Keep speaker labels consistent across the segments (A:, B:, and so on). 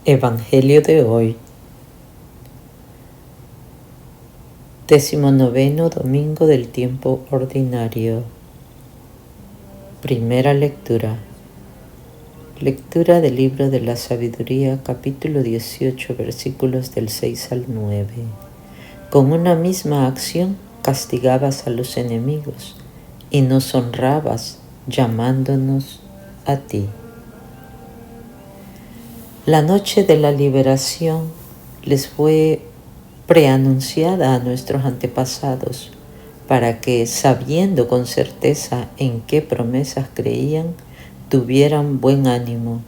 A: Evangelio de hoy, 19º domingo del tiempo ordinario. Primera lectura. Lectura del libro de la sabiduría, capítulo 18, versículos del 6 al 9. Con una misma acción castigabas a los enemigos y nos honrabas llamándonos a ti. La noche de la liberación les fue preanunciada a nuestros antepasados para que, sabiendo con certeza en qué promesas creían, tuvieran buen ánimo.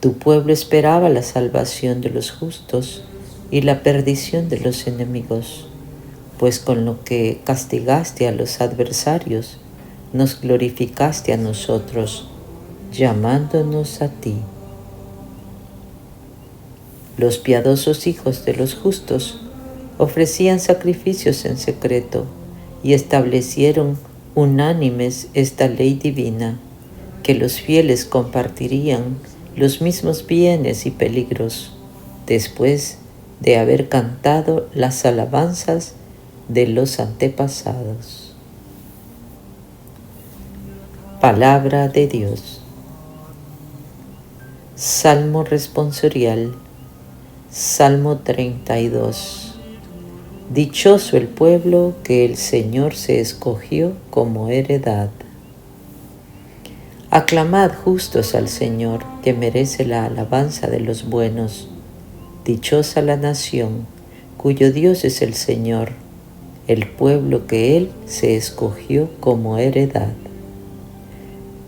A: Tu pueblo esperaba la salvación de los justos y la perdición de los enemigos, pues con lo que castigaste a los adversarios, nos glorificaste a nosotros, llamándonos a ti. Los piadosos hijos de los justos ofrecían sacrificios en secreto y establecieron unánimes esta ley divina, que los fieles compartirían los mismos bienes y peligros después de haber cantado las alabanzas de los antepasados. Palabra de Dios. Salmo responsorial. Salmo 32. Dichoso el pueblo que el Señor se escogió como heredad. Aclamad justos al Señor, que merece la alabanza de los buenos. Dichosa la nación, cuyo Dios es el Señor, el pueblo que Él se escogió como heredad.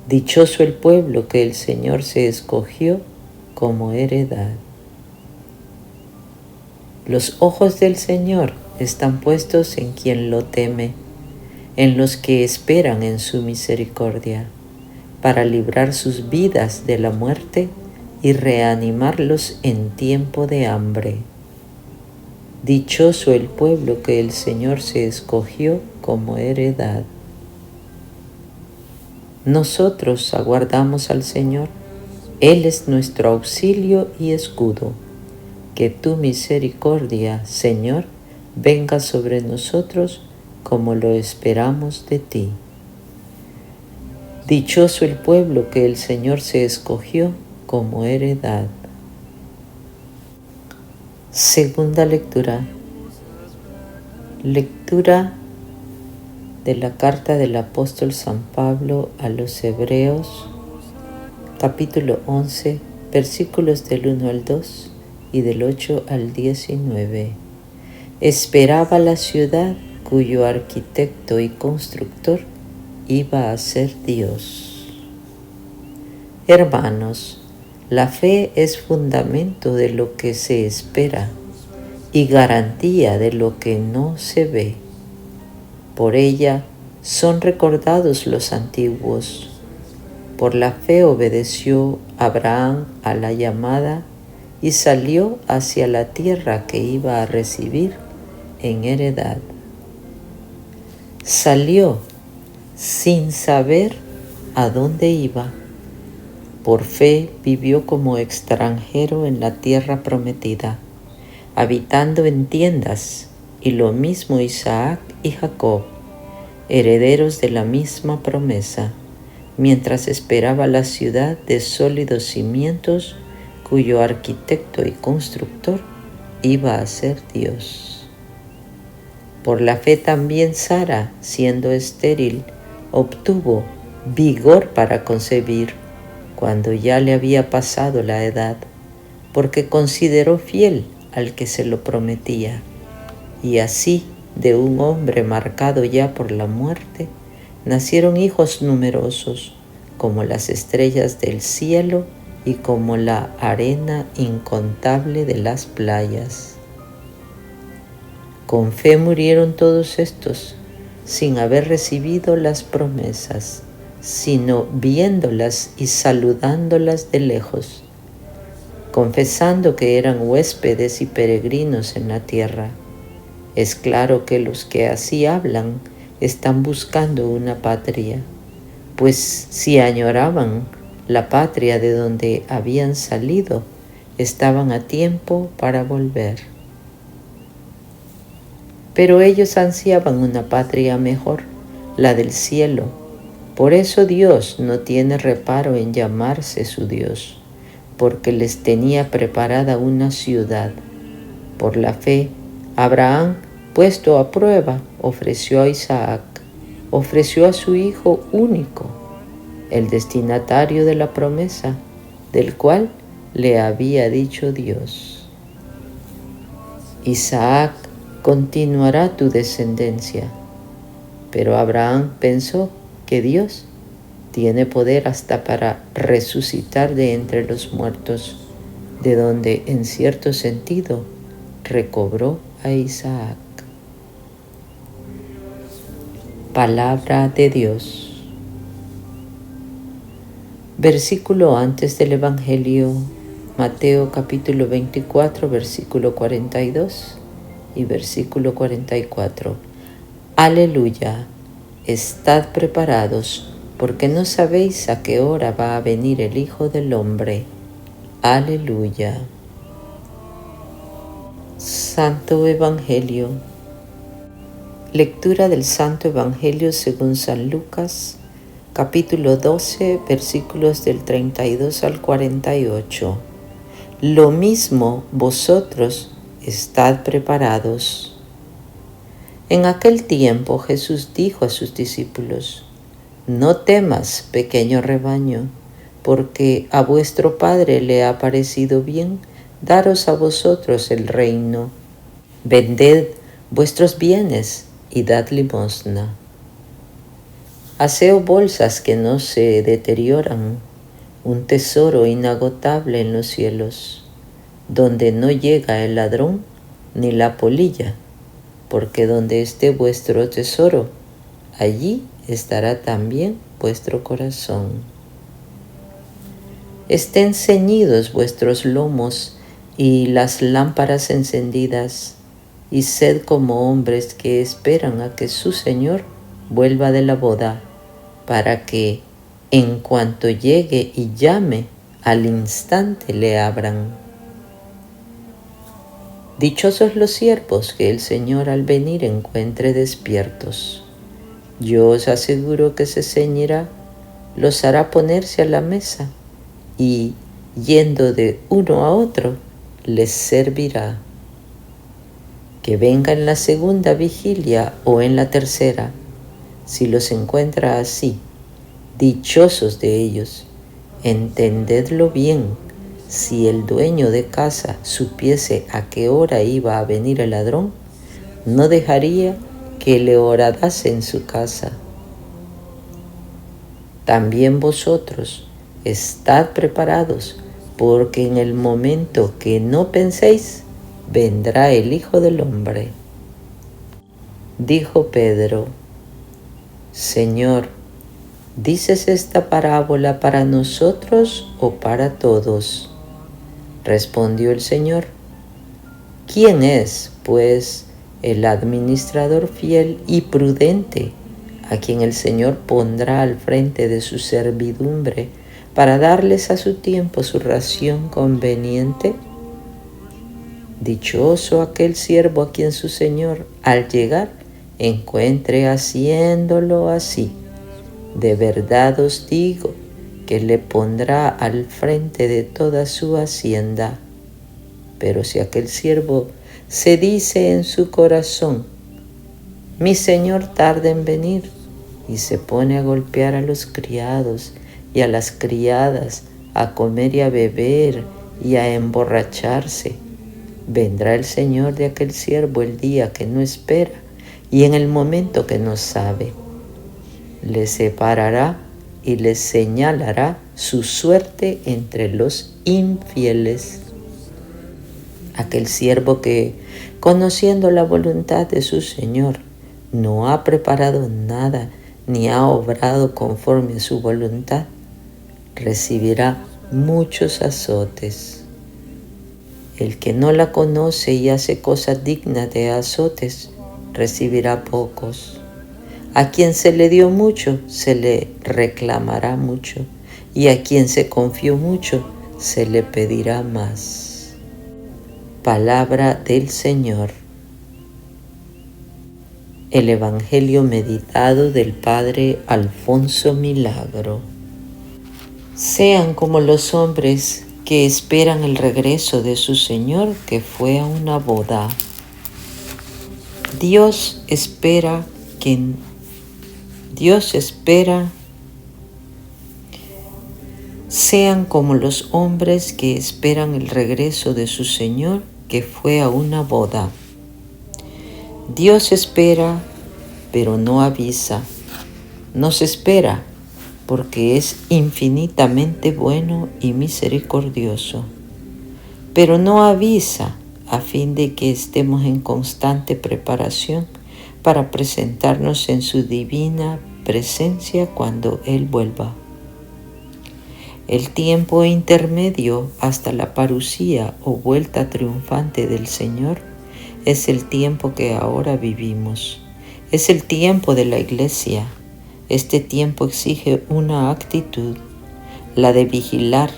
A: Dichoso el pueblo que el Señor se escogió como heredad. Los ojos del Señor están puestos en quien lo teme, en los que esperan en su misericordia, para librar sus vidas de la muerte y reanimarlos en tiempo de hambre. Dichoso el pueblo que el Señor se escogió como heredad. Nosotros aguardamos al Señor, Él es nuestro auxilio y escudo. Que tu misericordia, Señor, venga sobre nosotros como lo esperamos de ti. Dichoso el pueblo que el Señor se escogió como heredad. Segunda lectura. Lectura de la carta del apóstol San Pablo a los Hebreos, capítulo 11, versículos del 1 al 2 y del 8 al 19. Esperaba la ciudad cuyo arquitecto y constructor iba a ser Dios. Hermanos, la fe es fundamento de lo que se espera y garantía de lo que no se ve. Por ella son recordados los antiguos. Por la fe obedeció Abraham a la llamada y salió hacia la tierra que iba a recibir en heredad. Salió sin saber a dónde iba. Por fe vivió como extranjero en la tierra prometida, habitando en tiendas, y lo mismo Isaac y Jacob, herederos de la misma promesa, mientras esperaba la ciudad de sólidos cimientos, cuyo arquitecto y constructor iba a ser Dios. Por la fe también Sara, siendo estéril, obtuvo vigor para concebir, cuando ya le había pasado la edad, porque consideró fiel al que se lo prometía. Y así, de un hombre marcado ya por la muerte, nacieron hijos numerosos, como las estrellas del cielo y como la arena incontable de las playas. Con fe murieron todos estos, sin haber recibido las promesas, sino viéndolas y saludándolas de lejos, confesando que eran huéspedes y peregrinos en la tierra. Es claro que los que así hablan están buscando una patria, pues si añoraban la patria de donde habían salido, estaban a tiempo para volver. Pero ellos ansiaban una patria mejor, la del cielo. Por eso Dios no tiene reparo en llamarse su Dios, porque les tenía preparada una ciudad. Por la fe, Abraham, puesto a prueba, ofreció a Isaac, ofreció a su hijo único, el destinatario de la promesa, del cual le había dicho Dios: Isaac continuará tu descendencia. Pero Abraham pensó que Dios tiene poder hasta para resucitar de entre los muertos, de donde en cierto sentido recobró a Isaac. Palabra de Dios. Versículo antes del Evangelio, Mateo capítulo 24, versículo 42 y versículo 44. Aleluya, estad preparados, porque no sabéis a qué hora va a venir el Hijo del Hombre. Aleluya. Santo Evangelio. Lectura del Santo Evangelio según San Lucas, capítulo 12, versículos del 32 al 48. Lo mismo vosotros, estad preparados. En aquel tiempo Jesús dijo a sus discípulos: No temas, pequeño rebaño, porque a vuestro Padre le ha parecido bien daros a vosotros el reino. Vended vuestros bienes y dad limosna. Haceos bolsas que no se deterioran, un tesoro inagotable en los cielos, donde no llega el ladrón ni la polilla, porque donde esté vuestro tesoro, allí estará también vuestro corazón. Estén ceñidos vuestros lomos y las lámparas encendidas, y sed como hombres que esperan a que su Señor vuelva de la boda, para que, en cuanto llegue y llame, al instante le abran. Dichosos los siervos que el Señor al venir encuentre despiertos. Yo os aseguro que se ceñirá, los hará ponerse a la mesa, y, yendo de uno a otro, les servirá. Que venga en la segunda vigilia o en la tercera, si los encuentra así, dichosos de ellos. Entendedlo bien, si el dueño de casa supiese a qué hora iba a venir el ladrón, no dejaría que le horadase en su casa. También vosotros estad preparados, porque en el momento que no penséis, vendrá el Hijo del Hombre. Dijo Pedro: Señor, ¿dices esta parábola para nosotros o para todos? Respondió el Señor: ¿Quién es, pues, el administrador fiel y prudente, a quien el Señor pondrá al frente de su servidumbre para darles a su tiempo su ración conveniente? Dichoso aquel siervo a quien su Señor, al llegar, encuentre haciéndolo así. De verdad os digo que le pondrá al frente de toda su hacienda. Pero si aquel siervo se dice en su corazón: mi Señor tarda en venir, y se pone a golpear a los criados y a las criadas, a comer y a beber y a emborracharse, vendrá el Señor de aquel siervo el día que no espera y en el momento que no sabe. Le separará y le señalará su suerte entre los infieles. Aquel siervo que, conociendo la voluntad de su Señor, no ha preparado nada ni ha obrado conforme a su voluntad, recibirá muchos azotes. El que no la conoce y hace cosas dignas de azotes, recibirá pocos. A quien se le dio mucho, se le reclamará mucho, y a quien se confió mucho, se le pedirá más. Palabra del Señor. El Evangelio meditado del Padre Alfonso Milagro. Sean como los hombres que esperan el regreso de su Señor, que fue a una boda. Dios espera sean como los hombres que esperan el regreso de su Señor, que fue a una boda. Dios espera, pero no avisa. Nos espera porque es infinitamente bueno y misericordioso, pero no avisa a fin de que estemos en constante preparación para presentarnos en su divina presencia cuando Él vuelva. El tiempo intermedio hasta la parusía o vuelta triunfante del Señor es el tiempo que ahora vivimos. Es el tiempo de la Iglesia. Este tiempo exige una actitud, la de vigilar,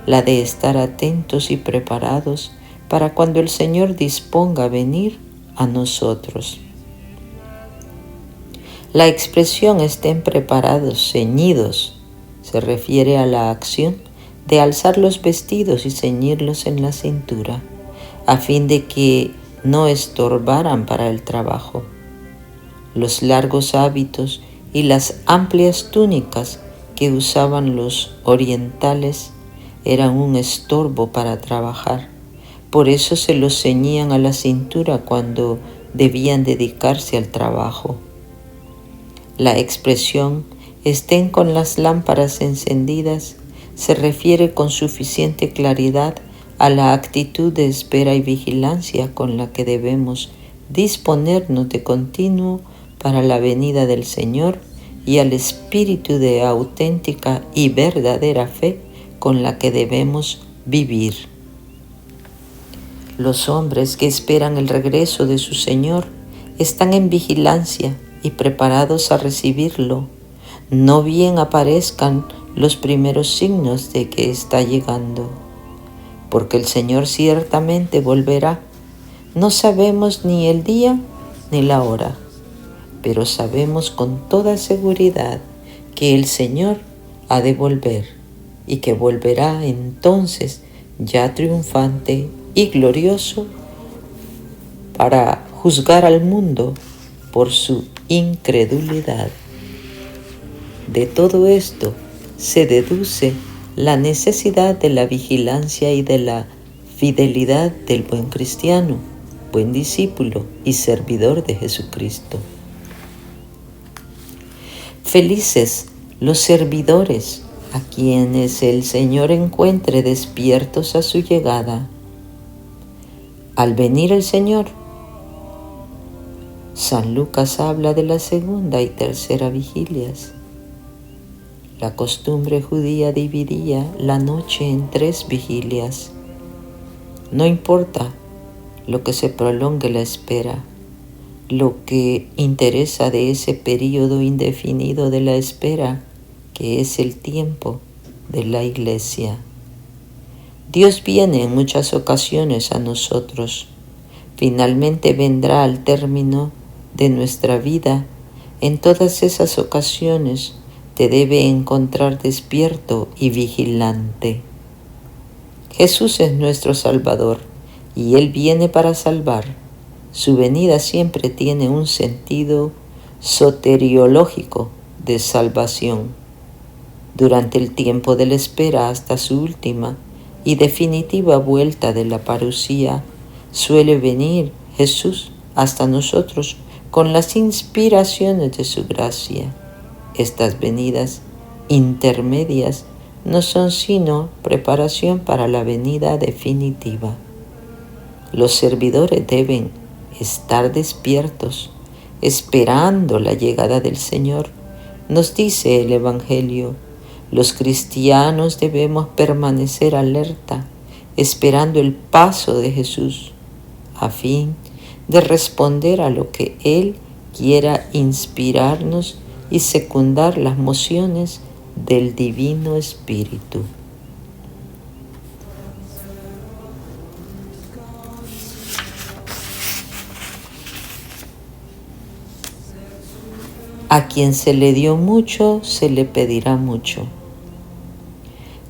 A: la de estar atentos y preparados para cuando el Señor disponga a venir a nosotros. La expresión estén preparados, ceñidos, se refiere a la acción de alzar los vestidos y ceñirlos en la cintura, a fin de que no estorbaran para el trabajo. Los largos hábitos y las amplias túnicas que usaban los orientales eran un estorbo para trabajar. Por eso se los ceñían a la cintura cuando debían dedicarse al trabajo. La expresión estén con las lámparas encendidas se refiere con suficiente claridad a la actitud de espera y vigilancia con la que debemos disponernos de continuo para la venida del Señor y al espíritu de auténtica y verdadera fe con la que debemos vivir. Los hombres que esperan el regreso de su Señor están en vigilancia y preparados a recibirlo, no bien aparezcan los primeros signos de que está llegando, porque el Señor ciertamente volverá. No sabemos ni el día ni la hora, pero sabemos con toda seguridad que el Señor ha de volver y que volverá entonces ya triunfante y glorioso para juzgar al mundo por su incredulidad. De todo esto se deduce la necesidad de la vigilancia y de la fidelidad del buen cristiano, buen discípulo y servidor de Jesucristo. Felices los servidores a quienes el Señor encuentre despiertos a su llegada. Al venir el Señor, San Lucas habla de la segunda y tercera vigilias. La costumbre judía dividía la noche en 3 vigilias. No importa lo que se prolongue la espera, lo que interesa de ese período indefinido de la espera, que es el tiempo de la Iglesia. Dios viene en muchas ocasiones a nosotros. Finalmente vendrá al término de nuestra vida. En todas esas ocasiones te debe encontrar despierto y vigilante. Jesús es nuestro Salvador y Él viene para salvar. Su venida siempre tiene un sentido soteriológico de salvación. Durante el tiempo de la espera hasta su última y definitiva vuelta de la parusía, suele venir Jesús hasta nosotros con las inspiraciones de su gracia. Estas venidas intermedias no son sino preparación para la venida definitiva. Los servidores deben estar despiertos, esperando la llegada del Señor. Nos dice el Evangelio, los cristianos debemos permanecer alerta, esperando el paso de Jesús, a fin de responder a lo que Él quiera inspirarnos y secundar las mociones del Divino Espíritu. A quien se le dio mucho, se le pedirá mucho.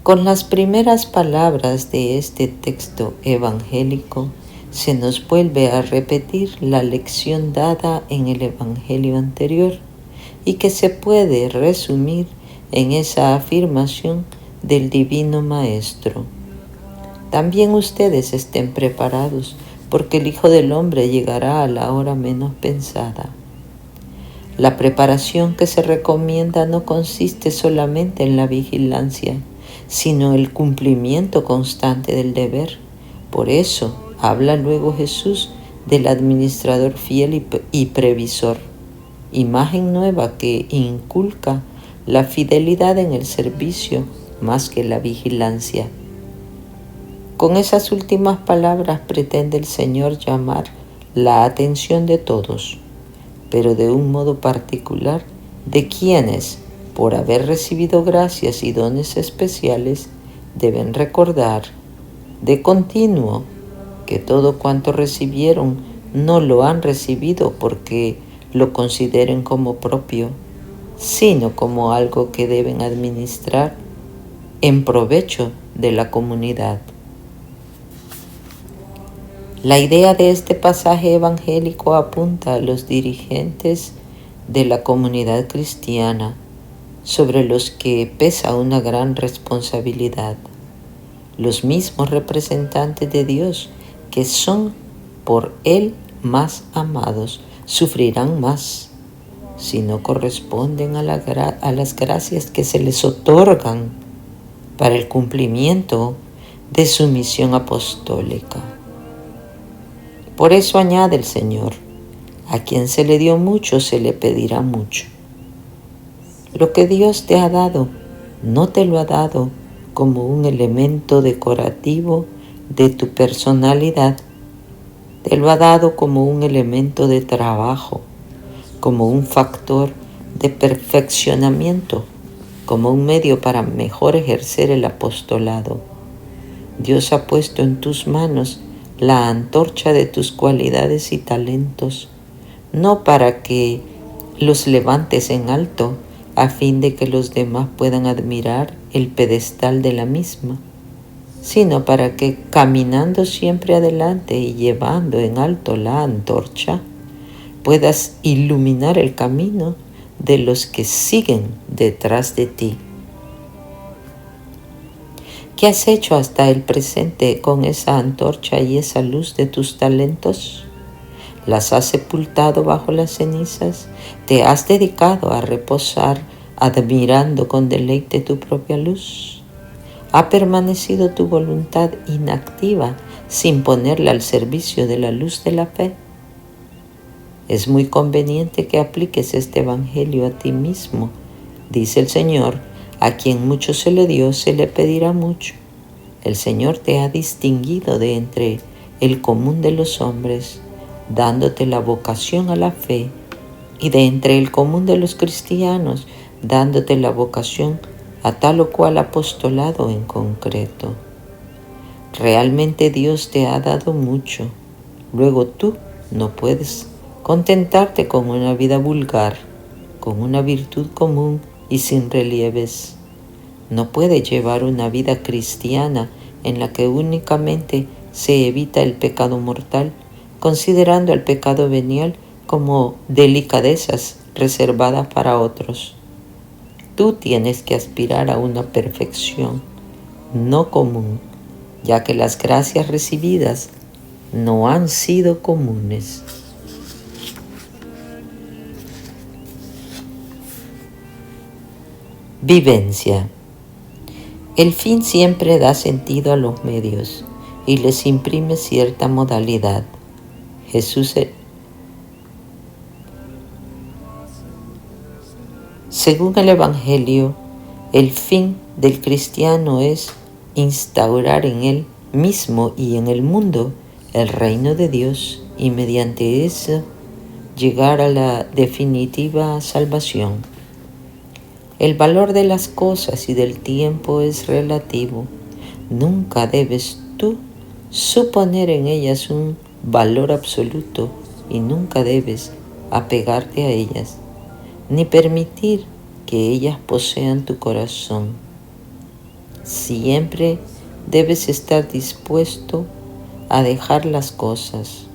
A: Con las primeras palabras de este texto evangélico, se nos vuelve a repetir la lección dada en el evangelio anterior y que se puede resumir en esa afirmación del Divino Maestro. También ustedes estén preparados, porque el Hijo del Hombre llegará a la hora menos pensada. La preparación que se recomienda no consiste solamente en la vigilancia, sino en el cumplimiento constante del deber. Por eso habla luego Jesús del administrador fiel y previsor, imagen nueva que inculca la fidelidad en el servicio más que la vigilancia. Con esas últimas palabras pretende el Señor llamar la atención de todos, pero de un modo particular de quienes, por haber recibido gracias y dones especiales, deben recordar de continuo que todo cuanto recibieron no lo han recibido porque lo consideren como propio, sino como algo que deben administrar en provecho de la comunidad. La idea de este pasaje evangélico apunta a los dirigentes de la comunidad cristiana, sobre los que pesa una gran responsabilidad. Los mismos representantes de Dios, que son por Él más amados, sufrirán más si no corresponden a las gracias que se les otorgan para el cumplimiento de su misión apostólica. Por eso añade el Señor: a quien se le dio mucho, se le pedirá mucho. Lo que Dios te ha dado, no te lo ha dado como un elemento decorativo de tu personalidad. Te lo ha dado como un elemento de trabajo, como un factor de perfeccionamiento, como un medio para mejor ejercer el apostolado. Dios ha puesto en tus manos la antorcha de tus cualidades y talentos, no para que los levantes en alto a fin de que los demás puedan admirar el pedestal de la misma, sino para que, caminando siempre adelante y llevando en alto la antorcha, puedas iluminar el camino de los que siguen detrás de ti. ¿Qué has hecho hasta el presente con esa antorcha y esa luz de tus talentos? ¿Las has sepultado bajo las cenizas? ¿Te has dedicado a reposar admirando con deleite tu propia luz? ¿Ha permanecido tu voluntad inactiva sin ponerla al servicio de la luz de la fe? Es muy conveniente que apliques este evangelio a ti mismo. Dice el Señor: a quien mucho se le dio, se le pedirá mucho. El Señor te ha distinguido de entre el común de los hombres, dándote la vocación a la fe, y de entre el común de los cristianos, dándote la vocación a tal o cual apostolado en concreto. Realmente Dios te ha dado mucho. Luego tú no puedes contentarte con una vida vulgar, con una virtud común y sin relieves. No puedes llevar una vida cristiana en la que únicamente se evita el pecado mortal, considerando el pecado venial como delicadezas reservadas para otros. Tú tienes que aspirar a una perfección no común, ya que las gracias recibidas no han sido comunes. Vivencia. El fin siempre da sentido a los medios y les imprime cierta modalidad. Según el Evangelio, el fin del cristiano es instaurar en él mismo y en el mundo el reino de Dios y mediante eso llegar a la definitiva salvación. El valor de las cosas y del tiempo es relativo. Nunca debes tú suponer en ellas un valor absoluto y nunca debes apegarte a ellas. ni permitir que ellas posean tu corazón. Siempre debes estar dispuesto a dejar las cosas.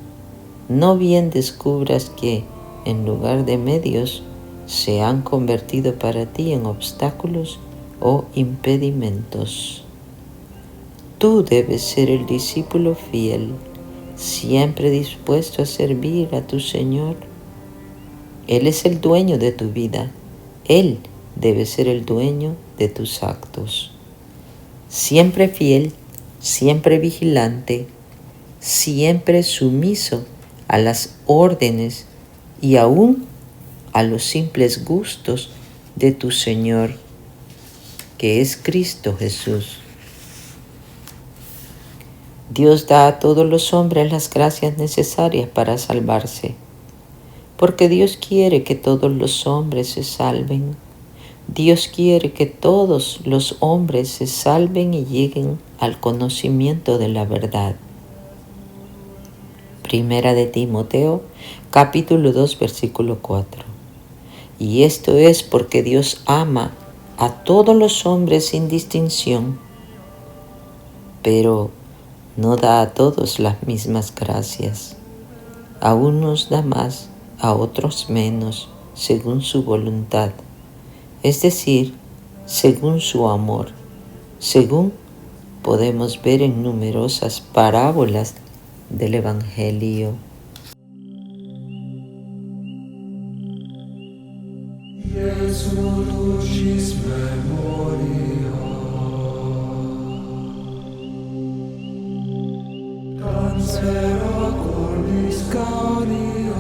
A: No bien descubras que, en lugar de medios, se han convertido para ti en obstáculos o impedimentos. Tú debes ser el discípulo fiel, siempre dispuesto a servir a tu Señor. Él es el dueño de tu vida. Él debe ser el dueño de tus actos. Siempre fiel, siempre vigilante, siempre sumiso a las órdenes y aún a los simples gustos de tu Señor, que es Cristo Jesús. Dios da a todos los hombres las gracias necesarias para salvarse, porque Dios quiere que todos los hombres se salven. Dios quiere que todos los hombres se salven y lleguen al conocimiento de la verdad. Primera de Timoteo, capítulo 2, versículo 4. Y esto es porque Dios ama a todos los hombres sin distinción, pero no da a todos las mismas gracias. A unos da más, a otros menos, según su voluntad. Es decir, según su amor, según podemos ver en numerosas parábolas del Evangelio.
B: Iesus memoria, transfera cordis caudia.